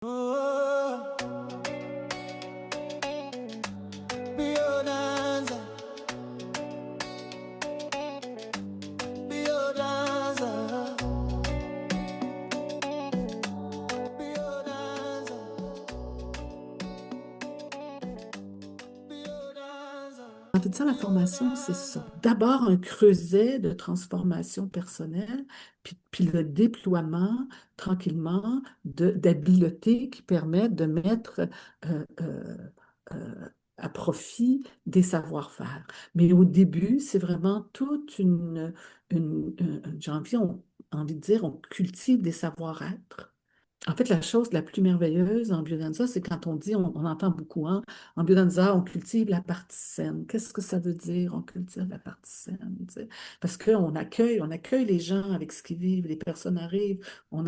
Oh, Biodanza, Biodanza, Biodanza, Biodanza. En fait, ça, la formation, c'est ça. D'abord, un creuset de transformation personnelle, puis le déploiement tranquillement d'habiletés qui permettent de mettre euh, euh, euh, à profit des savoir-faire. Mais au début, c'est vraiment toute j'ai envie de dire, on cultive des savoir-être. En fait, la chose la plus merveilleuse en biodanza, c'est quand on dit, on entend beaucoup, hein, en biodanza, on cultive la partie saine. Qu'est-ce que ça veut dire, on cultive la partie saine? Tu sais? Parce on accueille les gens avec ce qu'ils vivent. Les personnes arrivent, on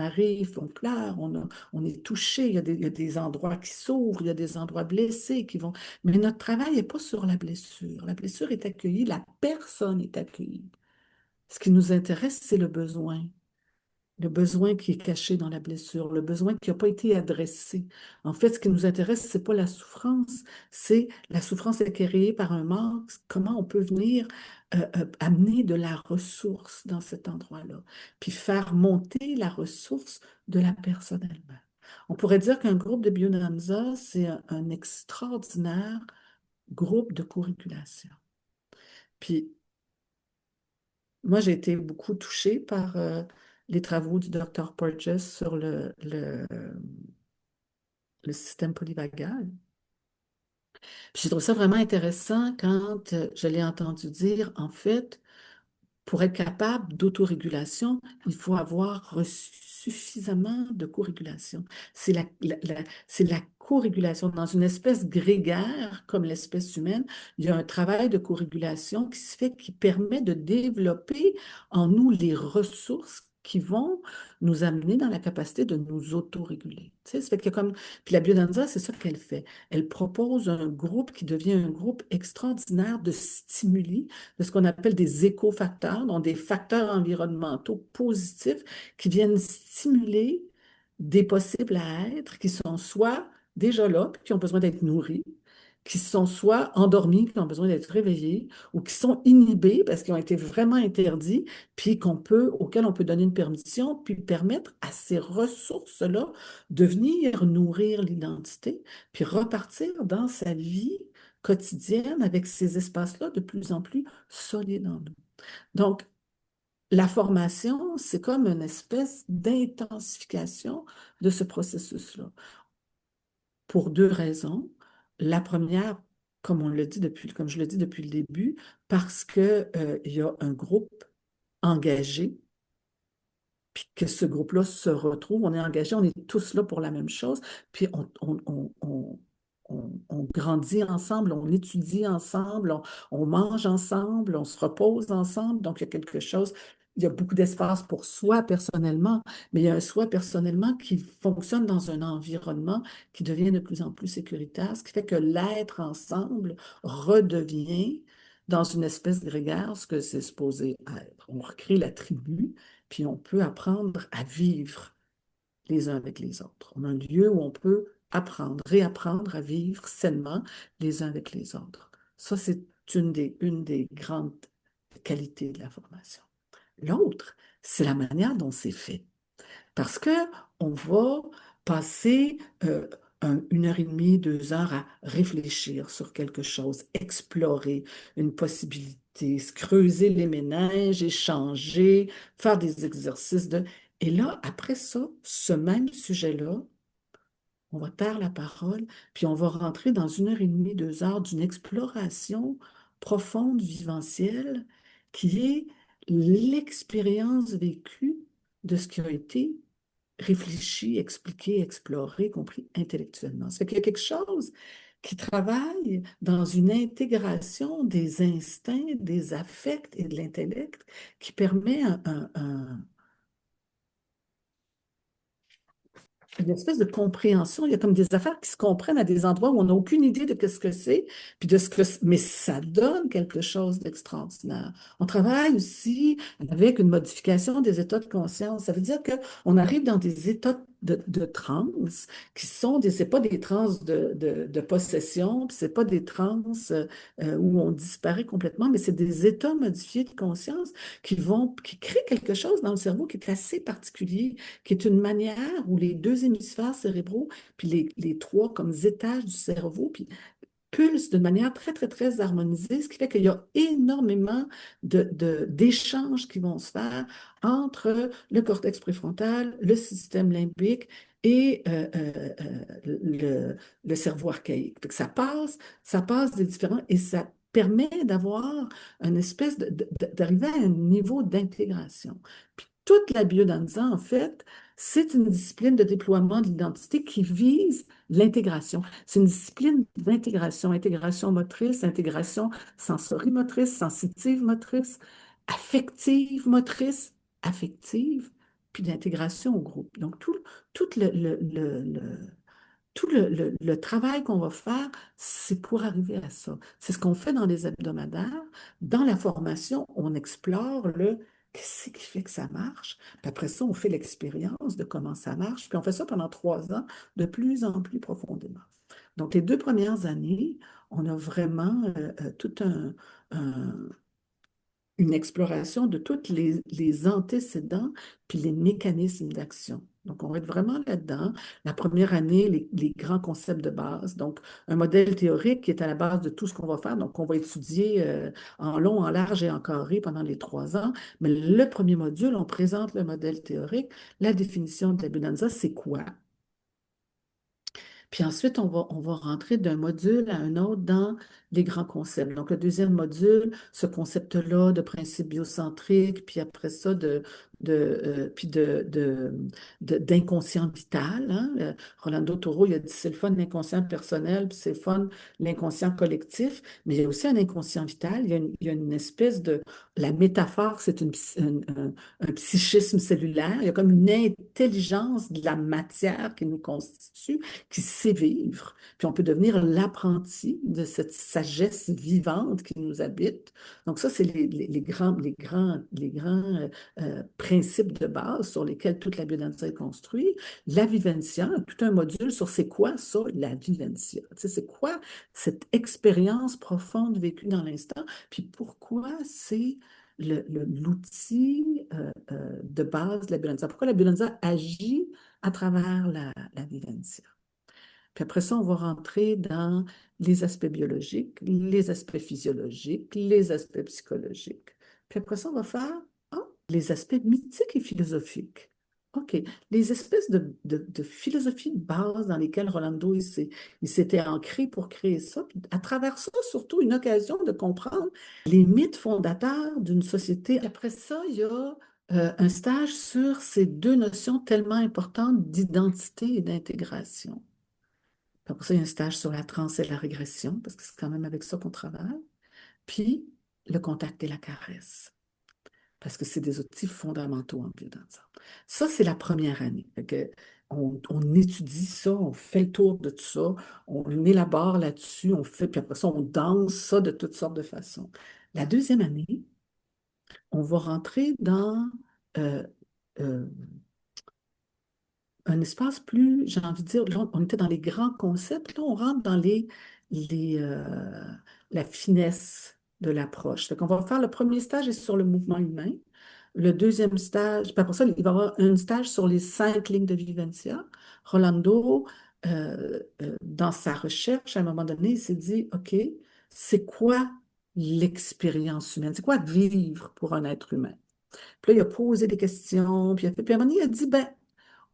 pleure, on est touché, il y a des endroits qui s'ouvrent, il y a des endroits blessés qui vont. Mais notre travail n'est pas sur la blessure. La blessure est accueillie, la personne est accueillie. Ce qui nous intéresse, c'est le besoin qui est caché dans la blessure, le besoin qui n'a pas été adressé. En fait, ce qui nous intéresse, c'est pas la souffrance, c'est la souffrance est créée par un manque. Comment on peut venir amener de la ressource dans cet endroit-là, puis faire monter la ressource de la personne elle-même. On pourrait dire qu'un groupe de Bionanza, c'est un extraordinaire groupe de co-régulation. Puis moi, j'ai été beaucoup touchée par les travaux du docteur Porges sur le système polyvagal. Puis j'ai trouvé ça vraiment intéressant quand je l'ai entendu dire, en fait, pour être capable d'autorégulation, il faut avoir reçu suffisamment de co-régulation. C'est la co-régulation. Dans une espèce grégaire comme l'espèce humaine, il y a un travail de co-régulation qui se fait, qui permet de développer en nous les ressources qui vont nous amener dans la capacité de nous autoréguler. Tu sais, ça fait qu'il y a comme... Puis la biodanza, c'est ça qu'elle fait. Elle propose un groupe qui devient un groupe extraordinaire de stimuli, de ce qu'on appelle des écofacteurs, donc des facteurs environnementaux positifs qui viennent stimuler des possibles à être qui sont soit déjà là, puis qui ont besoin d'être nourris, qui sont soit endormis, qui ont besoin d'être réveillés, ou qui sont inhibés parce qu'ils ont été vraiment interdits, puis auxquels on peut donner une permission, puis permettre à ces ressources-là de venir nourrir l'identité, puis repartir dans sa vie quotidienne avec ces espaces-là de plus en plus solides en nous. Donc, la formation, c'est comme une espèce d'intensification de ce processus-là, pour deux raisons. La première, comme je le dis depuis le début, parce que, il y a un groupe engagé, puis que ce groupe-là se retrouve, on est engagé, on est tous là pour la même chose, puis on grandit ensemble, on étudie ensemble, on mange ensemble, on se repose ensemble, donc il y a quelque chose, il y a beaucoup d'espace pour soi personnellement, mais il y a un soi personnellement qui fonctionne dans un environnement qui devient de plus en plus sécuritaire, ce qui fait que l'être ensemble redevient dans une espèce grégaire ce que c'est supposé être. On recrée la tribu, puis on peut apprendre à vivre les uns avec les autres. On a un lieu où on peut apprendre, réapprendre à vivre sainement les uns avec les autres. Ça, c'est une des grandes qualités de la formation. L'autre, c'est la manière dont c'est fait. Parce que on va passer une heure et demie, 2 heures à réfléchir sur quelque chose, explorer une possibilité, se creuser les méninges, échanger, faire des exercices de... Et là, après ça, ce même sujet-là, on va taire la parole, puis on va rentrer dans une heure et demie, 2 heures d'une exploration profonde, viventielle, qui est l'expérience vécue de ce qui a été réfléchi, expliqué, exploré, compris intellectuellement. Ça fait qu'il y a quelque chose qui travaille dans une intégration des instincts, des affects et de l'intellect qui permet une espèce de compréhension. Il y a comme des affaires qui se comprennent à des endroits où on n'a aucune idée de ce que c'est, puis de ce que mais ça donne quelque chose d'extraordinaire. On travaille aussi avec une modification des états de conscience. Ça veut dire qu'on arrive dans des états de transes qui sont c'est pas des transes de possession, puis c'est pas des transes où on disparaît complètement, mais c'est des états modifiés de conscience qui créent quelque chose dans le cerveau qui est assez particulier, qui est une manière où les deux hémisphères cérébraux, puis les trois comme étages du cerveau, puis pulse de manière très, très, très harmonisée, ce qui fait qu'il y a énormément d'échanges qui vont se faire entre le cortex préfrontal, le système limbique et le cerveau archaïque. Fait que ça passe des différents et ça permet d'avoir une espèce d'arriver à un niveau d'intégration. Puis toute la biodanza, en fait, c'est une discipline de déploiement de l'identité qui vise l'intégration. C'est une discipline d'intégration, intégration motrice, intégration sensorimotrice, sensitive motrice, affective motrice, affective, puis d'intégration au groupe. Donc, tout le travail qu'on va faire, c'est pour arriver à ça. C'est ce qu'on fait dans les hebdomadaires. Dans la formation, on explore le qu'est-ce qui fait que ça marche. Puis après ça, on fait l'expérience de comment ça marche. Puis on fait ça pendant 3 ans, de plus en plus profondément. Donc, les 2 premières années, on a vraiment tout une exploration de tous les antécédents puis les mécanismes d'action. Donc, on va être vraiment là-dedans. La première année, les grands concepts de base. Donc, un modèle théorique qui est à la base de tout ce qu'on va faire. Donc, on va étudier en long, en large et en carré pendant les 3 ans. Mais le premier module, on présente le modèle théorique. La définition de la Bonanza, c'est quoi? Puis ensuite, on va rentrer d'un module à un autre dans les grands concepts. Donc, le deuxième module, ce concept-là de principe biocentrique, puis après ça, puis d'inconscient vital. Hein. Rolando Toro, il a dit c'est le fun l'inconscient personnel, puis c'est le fun l'inconscient collectif, mais il y a aussi un inconscient vital. Il y a une espèce de. La métaphore, c'est un psychisme cellulaire. Il y a comme une intelligence de la matière qui nous constitue qui sait vivre. Puis on peut devenir l'apprenti de cette sagesse vivante qui nous habite. Donc ça, c'est les grands principes de base sur lesquels toute la biodanza est construite. La vivencia, tout un module sur c'est quoi ça, la vivencia. Tu sais, c'est quoi cette expérience profonde vécue dans l'instant, puis pourquoi c'est l'outil de base de la biodanza. Pourquoi la biodanza agit à travers la vivencia. Puis après ça, on va rentrer dans les aspects biologiques, les aspects physiologiques, les aspects psychologiques. Puis après ça, on va faire les aspects mythiques et philosophiques. OK. Les espèces de philosophies de base dans lesquelles Rolando il s'était ancré pour créer ça. Puis à travers ça, surtout une occasion de comprendre les mythes fondateurs d'une société. Après ça, il y a un stage sur ces deux notions tellement importantes d'identité et d'intégration. Pour ça, il y a un stage sur la transe et la régression, parce que c'est quand même avec ça qu'on travaille. Puis, le contact et la caresse, parce que c'est des outils fondamentaux en biodanza. Ça, c'est la première année. Fait que on étudie ça, on fait le tour de tout ça, on élabore là-dessus, on fait, puis après ça, on danse ça de toutes sortes de façons. La deuxième année, on va rentrer dans euh, euh, un espace plus, j'ai envie de dire, là, on était dans les grands concepts, là, on rentre dans les, euh, la finesse de l'approche. Donc, on va faire le premier stage est sur le mouvement humain. Le deuxième stage, puis après ça, il va y avoir un stage sur les 5 lignes de Vivencia. Rolando, dans sa recherche, à un moment donné, il s'est dit, OK, c'est quoi l'expérience humaine? C'est quoi vivre pour un être humain? Puis là, il a posé des questions, puis à un moment donné, il a dit, ben,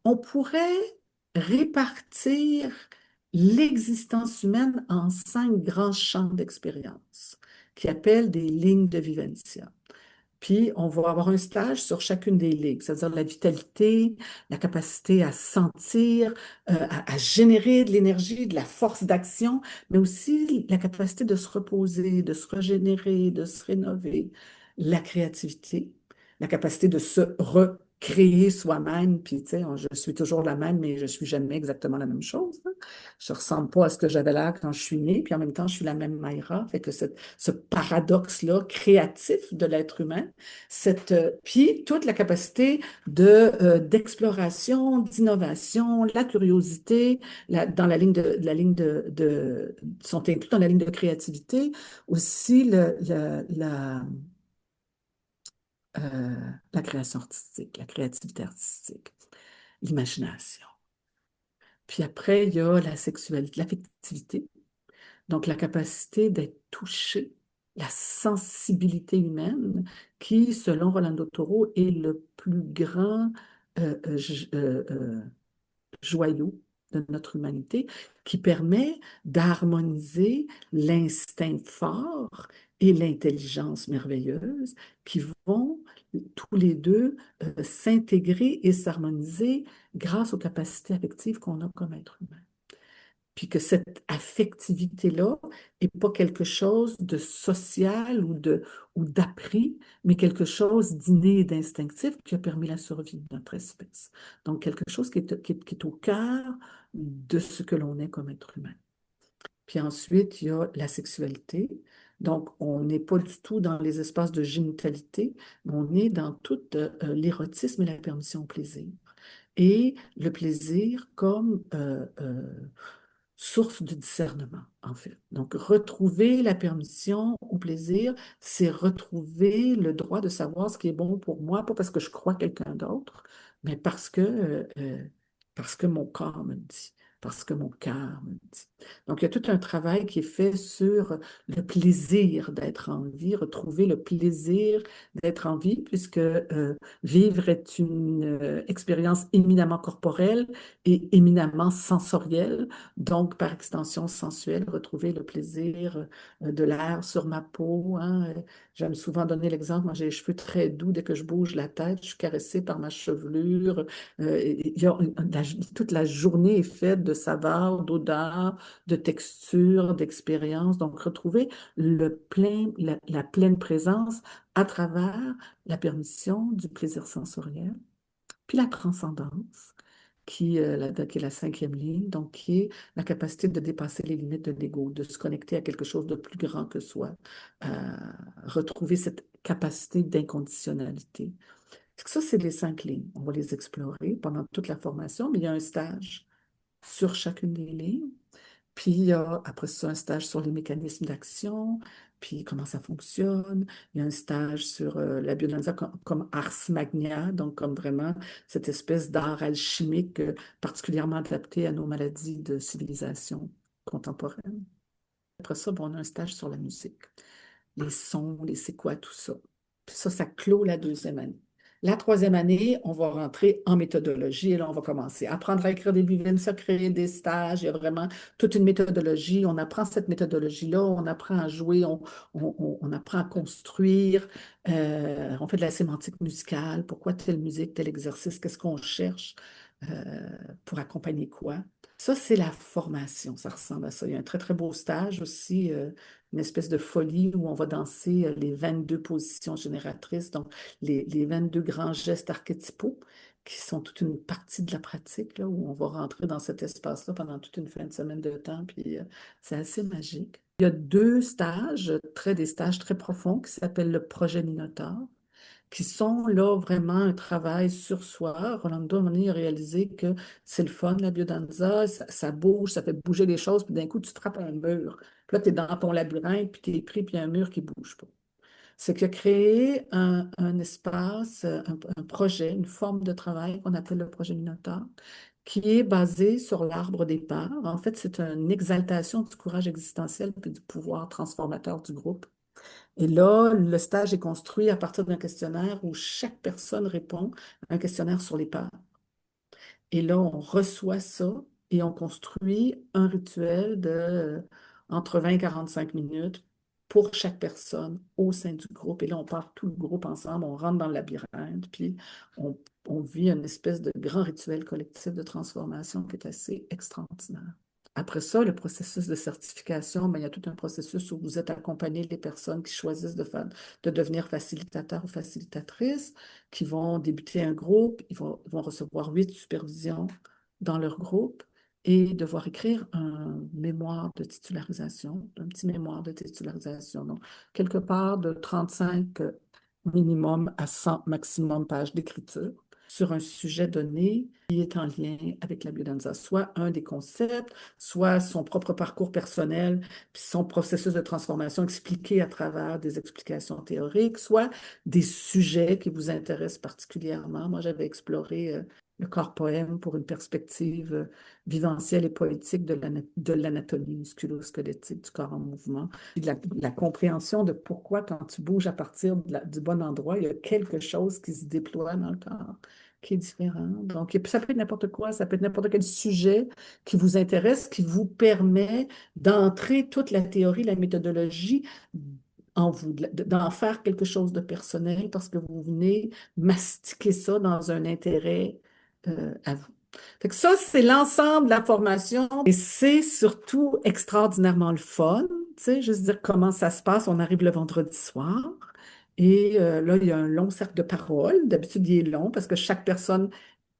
on pourrait répartir l'existence humaine en 5 grands champs d'expérience qui appellent des lignes de vivencia. Puis, on va avoir un stage sur chacune des lignes, c'est-à-dire la vitalité, la capacité à sentir, à générer de l'énergie, de la force d'action, mais aussi la capacité de se reposer, de se régénérer, de se rénover, la créativité, la capacité de se recréer soi-même. Puis, tu sais, je suis toujours la même, mais je suis jamais exactement la même chose. Hein. Je ressemble pas à ce que j'avais l'air quand je suis née, puis en même temps, je suis la même Mayra. Fait que ce paradoxe-là créatif de l'être humain, puis toute la capacité d'exploration, d'innovation, la curiosité, dans la ligne sont inclus dans la ligne de créativité, aussi la création artistique, la créativité artistique, l'imagination. Puis après, il y a la sexualité, l'affectivité, donc la capacité d'être touché, la sensibilité humaine, qui, selon Rolando Toro, est le plus grand joyau de notre humanité, qui permet d'harmoniser l'instinct fort et l'intelligence merveilleuse qui vont tous les deux s'intégrer et s'harmoniser grâce aux capacités affectives qu'on a comme être humain. Puis que cette affectivité-là n'est pas quelque chose de social ou d'appris, mais quelque chose d'inné et d'instinctif qui a permis la survie de notre espèce. Donc, quelque chose qui est au cœur de ce que l'on est comme être humain. Puis ensuite, il y a la sexualité. Donc, on n'est pas du tout dans les espaces de génitalité, mais on est dans tout l'érotisme et la permission au plaisir. Et le plaisir comme source de discernement, en fait. Donc, retrouver la permission au plaisir, c'est retrouver le droit de savoir ce qui est bon pour moi, pas parce que je crois quelqu'un d'autre, mais parce que mon corps me le dit, parce que mon cœur me le dit. Donc, il y a tout un travail qui est fait sur le plaisir d'être en vie, retrouver le plaisir d'être en vie, puisque vivre est une expérience éminemment corporelle et éminemment sensorielle. Donc, par extension sensuelle, retrouver le plaisir de l'air sur ma peau, hein. J'aime souvent donner l'exemple, moi j'ai les cheveux très doux, dès que je bouge la tête, je suis caressée par ma chevelure. Toute la journée est faite de saveurs, d'odeurs, de textures, d'expériences. Donc, retrouver la pleine présence à travers la permission du plaisir sensoriel, puis la transcendance qui est la cinquième ligne, donc qui est la capacité de dépasser les limites de l'ego, de se connecter à quelque chose de plus grand que soi, retrouver cette capacité d'inconditionnalité. Ça, c'est les 5 lignes. On va les explorer pendant toute la formation, mais il y a un stage sur chacune des lignes. Puis il y a après ça un stage sur les mécanismes d'action, puis comment ça fonctionne. Il y a un stage sur la biodanza comme ars magna, donc comme vraiment cette espèce d'art alchimique particulièrement adapté à nos maladies de civilisation contemporaine. Après ça, bon, on a un stage sur la musique, les sons, les c'est quoi, tout ça. Puis ça clôt la 2e année. La 3e année, on va rentrer en méthodologie et là, on va commencer à apprendre à écrire des vivences, à créer des stages. Il y a vraiment toute une méthodologie. On apprend cette méthodologie-là, on apprend à jouer, on apprend à construire. On fait de la sémantique musicale. Pourquoi telle musique, tel exercice? Qu'est-ce qu'on cherche pour accompagner quoi? Ça, c'est la formation. Ça ressemble à ça. Il y a un très, très beau stage aussi, une espèce de folie où on va danser les 22 positions génératrices, donc les 22 grands gestes archétypaux, qui sont toute une partie de la pratique, là, où on va rentrer dans cet espace-là pendant toute une fin de semaine de temps, puis c'est assez magique. Il y a 2 stages, des stages très profonds, qui s'appellent le projet Minotaure, qui sont là vraiment un travail sur soi. Rolando, à un moment donné, a réalisé que c'est le fun, la biodanza, ça bouge, ça fait bouger les choses, puis d'un coup, tu te frappes un mur. Puis là, tu es dans ton labyrinthe, puis tu es pris, puis il y a un mur qui ne bouge pas. C'est qu'il a créé un espace, un projet, une forme de travail qu'on appelle le projet Minotaure, qui est basé sur l'arbre des parts. En fait, c'est une exaltation du courage existentiel puis du pouvoir transformateur du groupe. Et là, le stage est construit à partir d'un questionnaire où chaque personne répond à un questionnaire sur les parts. Et là, on reçoit ça et on construit un rituel de entre 20 et 45 minutes pour chaque personne au sein du groupe. Et là, on part tout le groupe ensemble, on rentre dans le labyrinthe, puis on, on vit une espèce de grand rituel collectif de transformation qui est assez extraordinaire. Après ça, le processus de certification, ben, il y a tout un processus où vous êtes accompagné les personnes qui choisissent de devenir facilitateurs ou facilitatrices, qui vont débuter un groupe, ils vont recevoir 8 supervisions dans leur groupe. et devoir écrire un mémoire de titularisation, un petit mémoire de titularisation. Donc, quelque part de 35 minimum à 100 maximum pages d'écriture sur un sujet donné qui est en lien avec la biodanza, soit un des concepts, soit son propre parcours personnel, puis son processus de transformation expliqué à travers des explications théoriques, soit des sujets qui vous intéressent particulièrement. Moi, j'avais exploré le corps poème pour une perspective vivencielle et poétique de l'anatomie musculo-squelettique du corps en mouvement. Puis la compréhension de pourquoi, quand tu bouges à partir du bon endroit, il y a quelque chose qui se déploie dans le corps qui est différent. Donc, ça peut être n'importe quoi, ça peut être n'importe quel sujet qui vous intéresse, qui vous permet d'entrer toute la théorie, la méthodologie en vous, d'en faire quelque chose de personnel parce que vous venez mastiquer ça dans un intérêt à vous. Fait que ça, c'est l'ensemble de la formation et c'est surtout extraordinairement le fun. Tu sais, juste dire comment ça se passe. On arrive le vendredi soir et là, il y a un long cercle de parole. D'habitude, il est long parce que chaque personne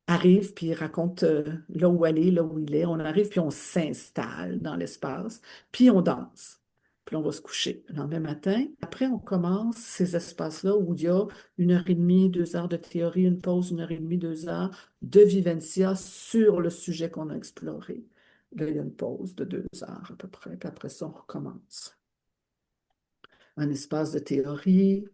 arrive puis raconte là où elle est, là où il est. On arrive puis on s'installe dans l'espace puis on danse. Puis on va se coucher le lendemain matin. Après, on commence ces espaces-là où il y a 1 heure et demie, 2 heures de théorie, une pause, 1 heure et demie, 2 heures de vivencia sur le sujet qu'on a exploré. Là, il y a une pause de 2 heures à peu près, puis après ça, on recommence. Un espace de théorie,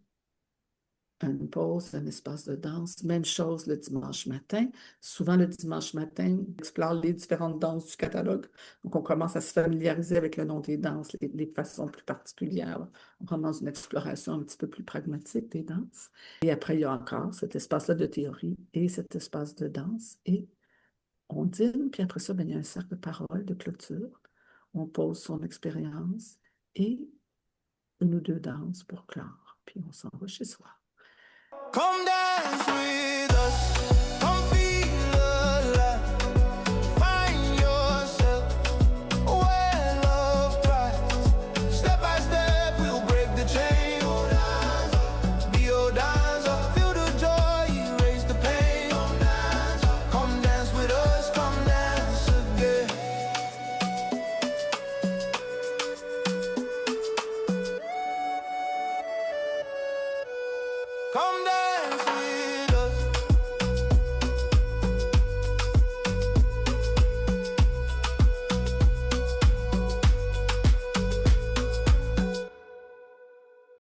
une pause, un espace de danse. Même chose le dimanche matin. Souvent, le dimanche matin, on explore les différentes danses du catalogue. Donc, on commence à se familiariser avec le nom des danses, les façons plus particulières. On rentre dans une exploration un petit peu plus pragmatique des danses. Et après, il y a encore cet espace-là de théorie et cet espace de danse. Et on dîne, puis après ça, ben, il y a un cercle de parole, de clôture. On pose son expérience et 1 ou 2 danses pour clore. Puis on s'en va chez soi. Come dance with us.